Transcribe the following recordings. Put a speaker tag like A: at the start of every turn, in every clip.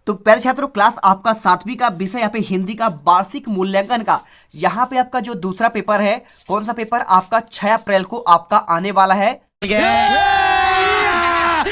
A: तो प्यारे छात्रों, क्लास आपका 7वीं का विषय यहाँ पे हिंदी का वार्षिक मूल्यांकन का यहाँ पे आपका जो दूसरा पेपर है, कौन सा पेपर आपका 6 अप्रैल को आपका आने वाला है।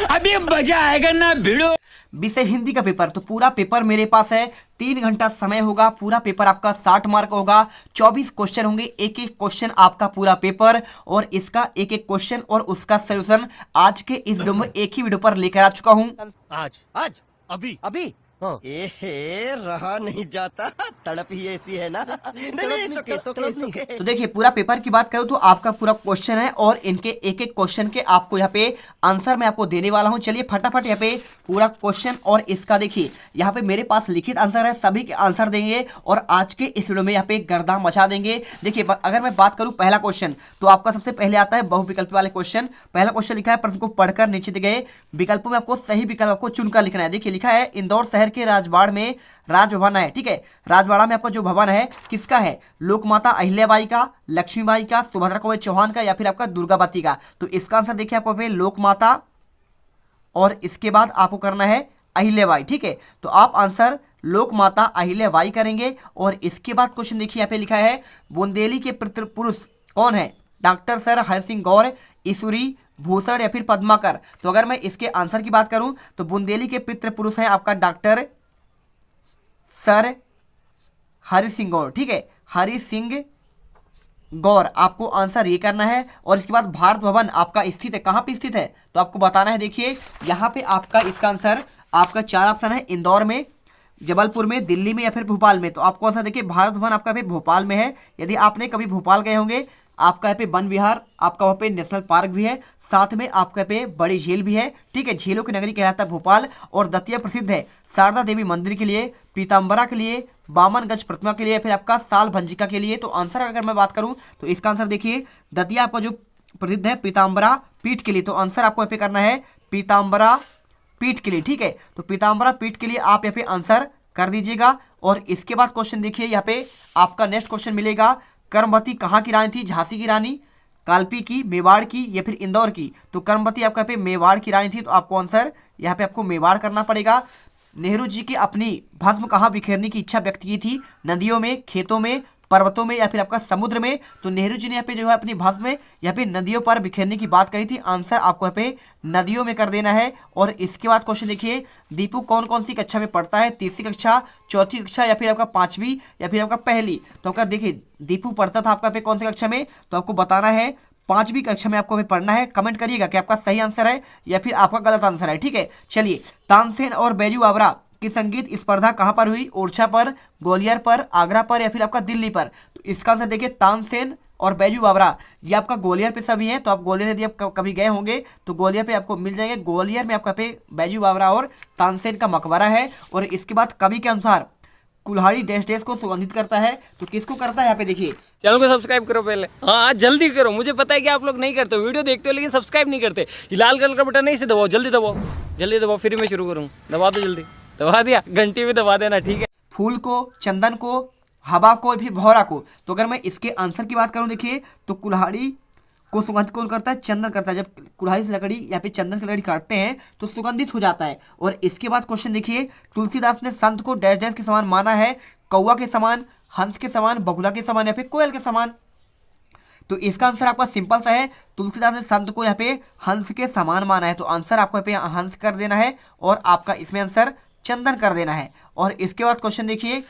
B: अभी मजा आएगा ना भिड़ो।
A: विषय हिंदी का पेपर, तो पूरा पेपर मेरे पास है, 3 घंटा समय होगा। पूरा पेपर आपका 60 मार्क होगा, 24 क्वेश्चन होंगे, एक एक क्वेश्चन आपका पूरा पेपर और इसका एक एक क्वेश्चन और उसका सोल्यूशन आज के इस वीडियो में एक ही वीडियो पर लेकर आ चुका हूँ।
C: आज अभी हाँ। एहे रहा नहीं जाता, तड़प ही ऐसी है ना। नहीं, सोके।
A: तो देखिए, पूरा पेपर की बात करूं तो आपका पूरा क्वेश्चन है और इनके एक एक क्वेश्चन के आपको यहाँ पे आंसर मैं आपको देने वाला हूं। चलिए फटाफट यहाँ पे पूरा क्वेश्चन और इसका देखिए, यहाँ पे मेरे पास लिखित आंसर है, सभी के आंसर देंगे और आज के इस वीडियो में यहाँ पे गर्दा मचा देंगे। देखिए, अगर मैं बात करूं पहला क्वेश्चन, तो आपका सबसे पहले आता है बहुविकल्प वाले क्वेश्चन। पहला क्वेश्चन लिखा है, प्रश्न को पढ़कर नीचे दिए गए विकल्पों में आपको सही विकल्प आपको चुनकर लिखना है। देखिए लिखा है, इंदौर शहर के राजबाड़ में राजभवन है। ठीक है, राजवाड़ा में आपका जो भवन है किसका है? लोकमाता अहिल्याबाई का, लक्ष्मीबाई का, सुभद्रा कुमारी चौहान का या फिर आपका दुर्गावती का। तो इसका आंसर देखिए आपको पे लोकमाता और इसके बाद आपको करना है अहिल्याबाई। ठीक है, तो आप आंसर लोकमाता अहिल्याबाई करेंगे और इसके बाद क्वेश्चन देखिए, यहाँ पे लिखा है बुंदेली के पितृपुरुष कौन है? डॉक्टर सर हरि सिंह गौर, ईश्वरी, भूषण या फिर पद्माकर। तो अगर मैं इसके आंसर की बात करूं तो बुंदेली के पितृपुरुष हैं आपका डॉक्टर सर हरि सिंह गौर। ठीक है, हरि सिंह गौर आपको आंसर ये करना है। और इसके बाद भारत भवन आपका स्थित है, कहाँ पे स्थित है तो आपको बताना है। देखिए यहाँ पे आपका इसका आंसर आपका 4 ऑप्शन है, इंदौर में, जबलपुर में, दिल्ली में या फिर भोपाल में। तो आपको आंसर देखिए भारत भवन आपका भी भोपाल में है। यदि आपने कभी भोपाल गए होंगे, आपका यहाँ पे वन विहार, आपका वहाँ पे नेशनल पार्क भी है, साथ में आपका पे बड़ी झील भी है। ठीक है, झीलों की नगरी कहलाता है भोपाल। और दतिया प्रसिद्ध है शारदा देवी मंदिर के लिए, पीताम्बरा के लिए, बामन गज प्रतिमा के लिए, फिर आपका साल भंजिका के लिए। तो आंसर अगर मैं बात करूं तो इसका आंसर देखिए, दतिया आपका जो प्रसिद्ध है पीताम्बरा पीठ के लिए। तो आंसर आपको यहाँ पे करना है पीताम्बरा पीठ के लिए। ठीक है, तो पीताम्बरा पीठ के लिए आप यहाँ पे आंसर कर दीजिएगा। और इसके बाद क्वेश्चन देखिए, यहाँ पे आपका नेक्स्ट क्वेश्चन मिलेगा, कर्मवती कहाँ की रानी थी? झांसी की रानी, कालपी की, मेवाड़ की या फिर इंदौर की। तो कर्मवती आपका पे मेवाड़ की रानी थी, तो आपको आंसर यहाँ पे आपको मेवाड़ करना पड़ेगा। नेहरू जी की अपनी भस्म कहाँ बिखेरने की इच्छा व्यक्त की थी? नदियों में, खेतों में, पर्वतों में या फिर आपका समुद्र में। तो नेहरू जी ने यहाँ पे जो है अपनी भस्म यहाँ पे नदियों पर बिखेरने की बात कही थी। आंसर आपको यहाँ पे नदियों में कर देना है। और इसके बाद क्वेश्चन देखिए, दीपू कौन कौन सी कक्षा में पढ़ता है? तीसरी कक्षा, चौथी कक्षा या फिर आपका 5वीं या फिर आपका पहली। तो अगर देखिए दीपू पढ़ता था आपका पे कौन सी कक्षा में, तो आपको बताना है 5वीं कक्षा में आपको भी पढ़ना है। कमेंट करिएगा कि आपका सही आंसर है या फिर आपका गलत आंसर है। ठीक है, चलिए, तानसेन और बैजू बावरा की संगीत स्पर्धा कहाँ पर हुई? ओरछा पर, ग्वालियर पर, आगरा पर या फिर आपका दिल्ली पर। तो इसका आंसर देखिए, तानसेन और बैजू बावरा ये आपका ग्वालियर पे सभी हैं। तो आप ग्वालियर यदि आप कभी गए होंगे तो ग्वालियर पे आपको मिल जाएंगे। ग्वालियर में आपका पे बैजू बावरा और तानसेन का मकबरा है। और इसके बाद कवि के अनुसार कुल्हाड़ी डैश डैश को सुगंधित करता है, तो किसको करता है? यहाँ पे देखिए,
B: चैनल को सब्सक्राइब करो पहले, हाँ जल्दी करो। मुझे पता है कि आप लोग नहीं करते, वीडियो देखते हो लेकिन सब्सक्राइब नहीं करते। ये लाल कलर का बटन है, इसे दबाओ, जल्दी दबाओ, जल्दी दबाओ, फिर मैं शुरू करूँ। दबा दो जल्दी, दबा दिया, घंटी भी दबा देना। ठीक है,
A: फूल को, चंदन को, हवा को, फिर भौरा को। तो अगर मैं इसके आंसर की बात करूं देखिए, तो कुल्हाड़ी को सुगंधित कौन करता है? चंदन करता है। जब कुल्हाड़ी से लकड़ी या फिर चंदन की लकड़ी काटते हैं तो सुगंधित हो जाता है। और इसके बाद क्वेश्चन देखिए, तुलसीदास ने संत को डैश डैश के समान माना है? कौवा के समान, हंस के समान, बगुला के समान या फिर कोयल के समान। तो इसका आंसर आपका सिंपल सा है, तुलसीदास ने संत को यहाँ पे हंस के समान माना है। तो आंसर आपको यहाँ पे हंस कर देना है और आपका इसमें आंसर चंदन कर देना है। और इसके बाद क्वेश्चन देखिए,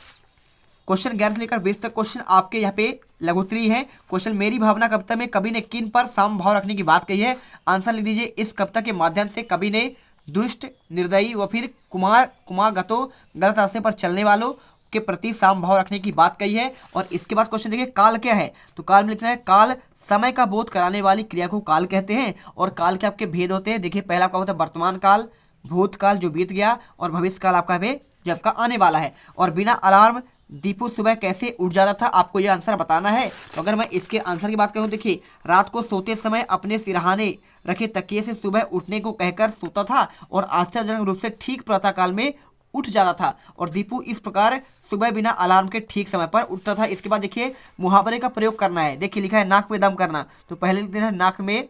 A: क्वेश्चन 11 से लेकर 20 तक क्वेश्चन आपके यहाँ पे लघुत्तरी है। क्वेश्चन, मेरी भावना कविता में कवि ने किन पर साम भाव रखने की बात कही है? आंसर लिख दीजिए, इस कविता के माध्यम से कवि ने दुष्ट, निर्दयी व फिर कुमार्गतों गलत रास्ते पर चलने वालों के प्रति साम भाव रखने की बात कही है। और इसके बाद क्वेश्चन देखिए, काल क्या है? तो काल में लिखना है, काल समय का बोध कराने वाली क्रिया को काल कहते हैं। और काल के आपके भेद होते हैं। देखिए, पहला आपका होता है वर्तमान काल, भूतकाल जो बीत गया, और भविष्य काल आपका है जो आपका आने वाला है। और बिना अलार्म दीपू सुबह कैसे उठ जाता था? आपको यह आंसर बताना है। तो अगर मैं इसके आंसर की बात करूं, देखिए, रात को सोते समय अपने सिरहाने रखे तकिए से सुबह उठने को कहकर सोता था और आश्चर्यजनक रूप से ठीक प्रातःकाल में उठ जाता था। और दीपू इस प्रकार सुबह बिना अलार्म के ठीक समय पर उठता था। इसके बाद देखिए, मुहावरे का प्रयोग करना है। देखिए लिखा है, नाक में दम करना। तो पहले लिख देना है नाक में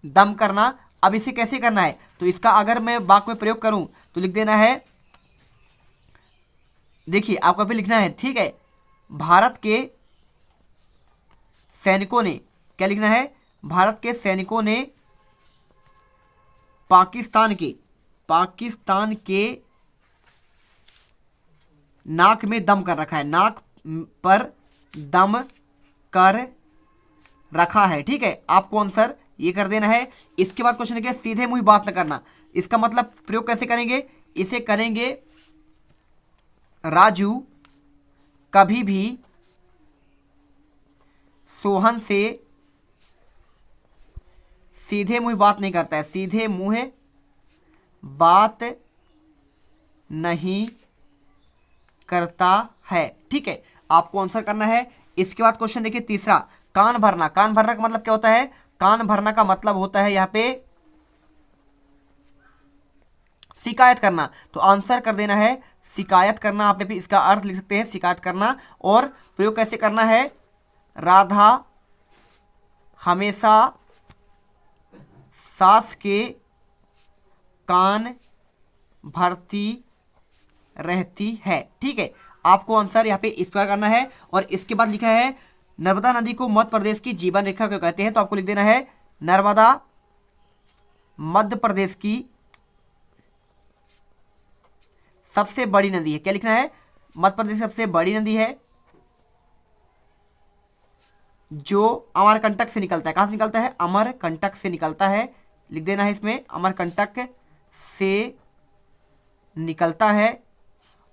A: दम करना। अब इसे कैसे करना है, तो इसका अगर मैं वाक्य में प्रयोग करूं तो लिख देना है, देखिए आपको पे लिखना है, ठीक है, भारत के सैनिकों ने, क्या लिखना है, भारत के सैनिकों ने पाकिस्तान के नाक में दम कर रखा है, नाक पर दम कर रखा है, ठीक है। आपको आंसर ये कर देना है। इसके बाद क्वेश्चन देखिए, सीधे मुंह बात न करना, इसका मतलब प्रयोग कैसे करेंगे, इसे करेंगे, राजू कभी भी सोहन से सीधे मुंह बात नहीं करता है, सीधे मुंह बात नहीं करता है, ठीक है। आपको आंसर करना है। इसके बाद क्वेश्चन देखिए तीसरा, कान भरना। कान भरना का मतलब क्या होता है, कान भरना का मतलब होता है यहाँ पे शिकायत करना, तो आंसर कर देना है शिकायत करना। आप भी इसका अर्थ लिख सकते हैं शिकायत करना, और प्रयोग कैसे करना है, राधा हमेशा सास के कान भरती रहती है, ठीक है। आपको आंसर यहाँ पे इस प्रकार करना है। और इसके बाद लिखा है, नर्मदा नदी को मध्य प्रदेश की जीवन रेखा क्यों कहते हैं, तो आपको लिख देना है, नर्मदा मध्य प्रदेश की सबसे बड़ी नदी है। क्या लिखना है, मध्य प्रदेश की सबसे बड़ी नदी है जो अमरकंटक से निकलता है। कहाँ से निकलता है, अमरकंटक से निकलता है, लिख देना है इसमें, अमरकंटक से निकलता है।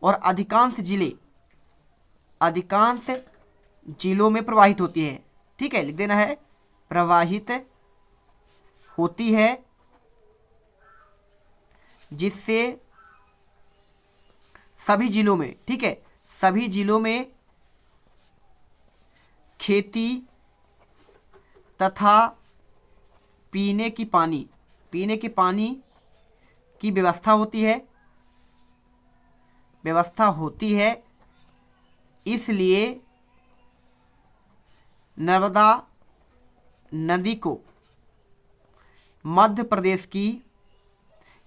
A: और अधिकांश जिलों में प्रवाहित होती है, ठीक है, लिख देना है प्रवाहित होती है, जिससे सभी जिलों में, ठीक है, सभी जिलों में खेती तथा पीने के पानी की व्यवस्था होती है, इसलिए नर्मदा नदी को मध्य प्रदेश की,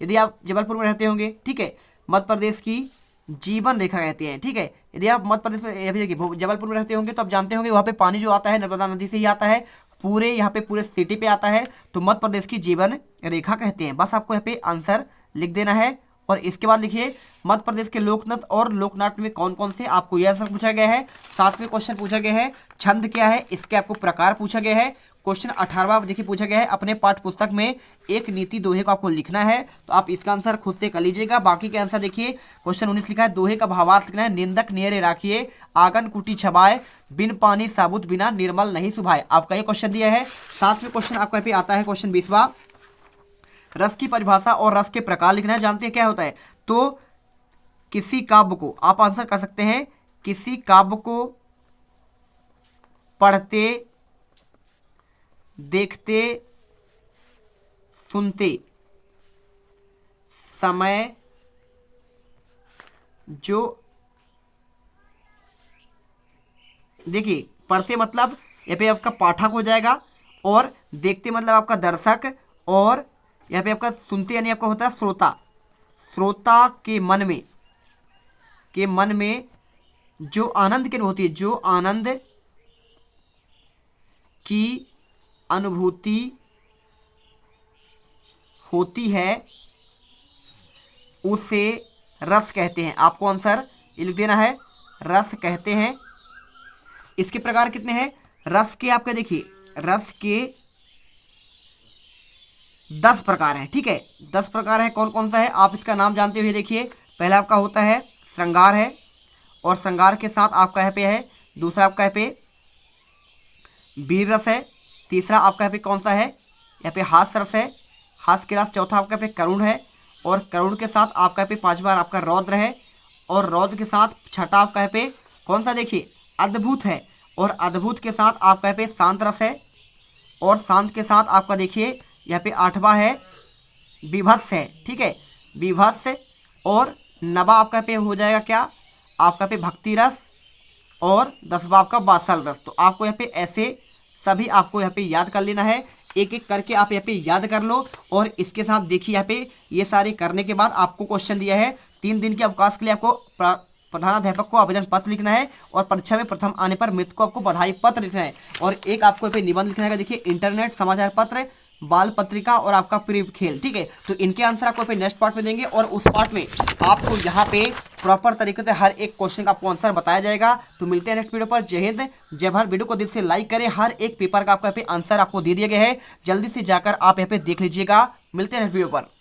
A: यदि आप जबलपुर में रहते होंगे, ठीक है, मध्य प्रदेश की जीवन रेखा कहते हैं, ठीक है। यदि आप मध्य प्रदेश में, अभी देखिए जबलपुर में रहते होंगे तो आप जानते होंगे वहाँ पे पानी जो आता है नर्मदा नदी से ही आता है, पूरे यहाँ पे पूरे सिटी पे आता है, तो मध्य प्रदेश की जीवन रेखा कहते हैं। बस आपको यहाँ पे आंसर लिख देना है। और इसके बाद लिखिए, मध्य प्रदेश के लोकनृत्य और लोकनाट्य में कौन कौन से, आपको यह आंसर पूछा गया है। 7वें क्वेश्चन पूछा गया है, छंद क्या है, इसके आपको प्रकार पूछा गया है। क्वेश्चन 18वां देखिए पूछा गया है, अपने पाठ्य पुस्तक में एक नीति दोहे को आपको लिखना है, तो आप इसका आंसर खुद से कर लीजिएगा। बाकी के आंसर देखिए, क्वेश्चन 19 लिखा है, दोहे का भावार्थ लिखना है, निंदक नियरे राखिए, आंगन कुटी छबाए, बिन पानी साबुत बिना निर्मल नहीं सुभाए। आपका ये क्वेश्चन दिया है। 7वें क्वेश्चन आपको यहाँ पे आता है, क्वेश्चन 20वां, रस की परिभाषा और रस के प्रकार लिखना है। जानते हैं क्या होता है, तो किसी काव्य को, आप आंसर कर सकते हैं, किसी काव्य को पढ़ते, देखते, सुनते समय जो, देखिए पढ़ते मतलब यहाँ पे आपका पाठक हो जाएगा, और देखते मतलब आपका दर्शक, और यहाँ पे आपका सुनते यानी आपका होता है श्रोता। श्रोता के मन में जो आनंद की होती है, जो आनंद की अनुभूति होती है, उसे रस कहते हैं। आपको आंसर ये लिख देना है, रस कहते हैं। इसके प्रकार कितने हैं, रस के आपके देखिए, रस के 10 प्रकार हैं, ठीक है, 10 प्रकार है। कौन कौन सा है, आप इसका नाम जानते हुए देखिए। पहला आपका होता है श्रृंगार है, और श्रृंगार के साथ आपका यहाँ पे है, दूसरा आपका यहाँ पे वीर रस है, तीसरा आपका यहाँ पे कौन सा है, यहाँ पे हास्य रस है, हास्य के रस, चौथा आपका यहाँ पे करुण है, और करुण के साथ आपका यहाँ पे 5 बार आपका रौद्र है, और रौद्र के साथ छठा आपका यहाँ पे कौन सा, देखिए अद्भुत है, और अद्भुत के साथ आपका यहाँ पे शांत रस है, और शांत के साथ आपका देखिए यहाँ पे 8वां है विभत्स है, ठीक है, विभत्स। और 9वां आपका यहाँ पे हो जाएगा क्या, आपका पे भक्ति रस, और 10वां आपका वात्सल रस। तो आपको यहाँ पे ऐसे सभी आपको यहाँ पे याद कर लेना है। एक एक करके आप यहाँ पे याद कर लो। और इसके साथ देखिए यहाँ पे ये सारे करने के बाद आपको क्वेश्चन दिया है 3 दिन के अवकाश के लिए आपको प्रधानाध्यापक को आवेदन पत्र लिखना है और परीक्षा में प्रथम आने पर मृतक को आपको बधाई पत्र लिखना है। और एक आपको यहाँ पे निबंध लिखना है, देखिए इंटरनेट, समाचार पत्र, बाल पत्रिका और आपका प्रिय खेल। ठीक है, तो इनके आंसर आपको पे नेक्स्ट पार्ट में देंगे और उस पार्ट में आपको यहाँ पे प्रॉपर तरीके से हर एक क्वेश्चन का आपको आंसर बताया जाएगा। तो मिलते हैं नेक्स्ट वीडियो पर। जय हिंद, जय भारत। वीडियो को दिल से लाइक करें, हर एक पेपर का आपको यहाँ पे आंसर आपको दे दिया गया है, जल्दी से जाकर आप यहाँ पे देख लीजिएगा। मिलते हैं नेक्स्ट वीडियो पर।